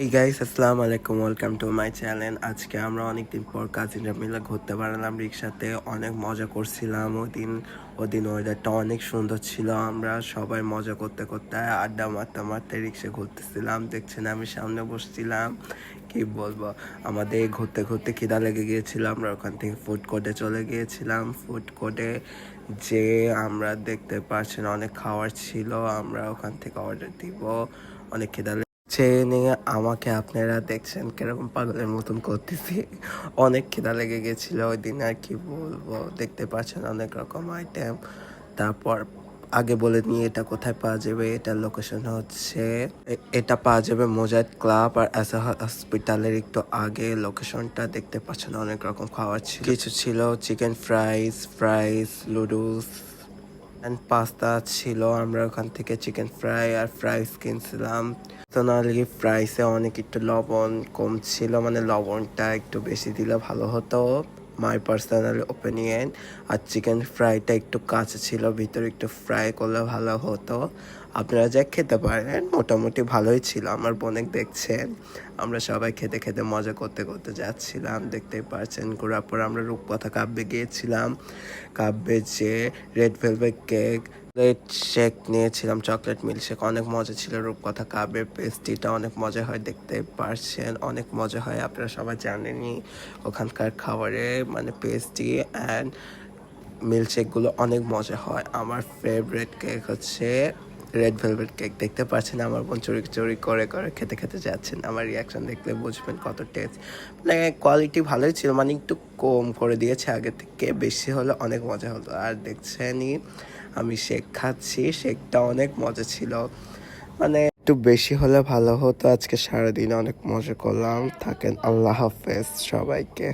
এই গাইস আসসালামু আলাইকুম, ওয়েলকাম টু মাই চ্যানেল। আজকে আমরা অনেকদিন পর কাজিনরা মিলে ঘুরতে পারলাম রিক্সাতে। অনেক মজা করছিলাম ওদিন ওয়েদারটা অনেক সুন্দর ছিল। আমরা সবাই মজা করতে করতে আড্ডা মারতে মারতে রিক্সা ঘুরতেছিলাম। দেখছেন আমি সামনে বসছিলাম। কি বলবো, আমাদের ঘুরতে ঘুরতে খিদা লেগে গিয়েছিল। আমরা ওখান থেকে ফুড কোর্টে চলে গিয়েছিলাম। ফুড কোর্টে যে আমরা দেখতে পাচ্ছেন অনেক খাবার ছিল। আমরা ওখান থেকে অর্ডার দিব। অনেক খিদা নিয়ে আমাকে আপনারা দেখছেন কিরকম পাগলের মতন করতেছি। অনেক খিদা লেগে গেছিল ওই দিন, আর কি বলবো। দেখতে পাচ্ছেন অনেক রকম আইটেম। তারপর আগে বলে নিয়ে এটা কোথায় পাওয়া যাবে। এটার লোকেশন হচ্ছে এটা পাওয়া যাবে মোজাইট ক্লাব আর অ্যাসা হসপিটালের একটু আগে। লোকেশনটা দেখতে পাচ্ছেন অনেক রকম খাবার ছিল। কিছু ছিল চিকেন ফ্রাইস লুডুস অ্যান্ড পাস্তা ছিল। আমরা ওখান থেকে চিকেন ফ্রাই আর ফ্রাইস কিনছিলাম। পার্সোনালি ফ্রাইসে অনেক একটু লবণ কম ছিল, মানে লবণটা একটু বেশি দিলে ভালো হতো, মাই পার্সোনাল ওপিনিয়ন। আর চিকেন ফ্রাইটা একটু কাঁচা ছিল, ভিতরে একটু ফ্রাই করলে ভালো হতো। আপনারা যা খেতে পারেন, মোটামুটি ভালোই ছিল। আমার বোনেক দেখছেন আমরা সবাই খেতে খেতে মজা করতে করতে যাচ্ছিলাম। দেখতেই পারছেন ঘোরার পর আমরা রূপকথা কাব্যে গিয়েছিলাম। কাব্যে যে রেড ভেলভেট কেক শেক নিয়েছিলাম, চকলেট মিল্ক শেক, অনেক মজা ছিল। রূপকথা কাব্যের পেস্ট্রিটা অনেক মজা হয়, দেখতে পারছেন অনেক মজা হয়। আপনারা সবাই জানেনই ওখানকার খাবারে মানে পেস্ট্রি অ্যান্ড মিল্কশেকগুলো অনেক মজা হয়। আমার ফেভারিট কেক হচ্ছে রেড ভেলভেট কেক। দেখতে পাচ্ছেন আমার বোন চুরি চুরি করে করে খেতে খেতে যাচ্ছেন। আমার রিয়াকশন দেখলে বুঝবেন কত টেস্ট। মানে কোয়ালিটি ভালোই ছিল, মানে একটু কম করে দিয়েছে আগে থেকে, বেশি হলে অনেক মজা হতো। আর দেখছেনই আমি শেক খাচ্ছি, শেকটা অনেক মজা ছিল। মানে একটু বেশি হলে ভালো হতো। আজকে সারাদিন অনেক মজা করলাম। থাকেন, আল্লাহ হাফেজ সবাইকে।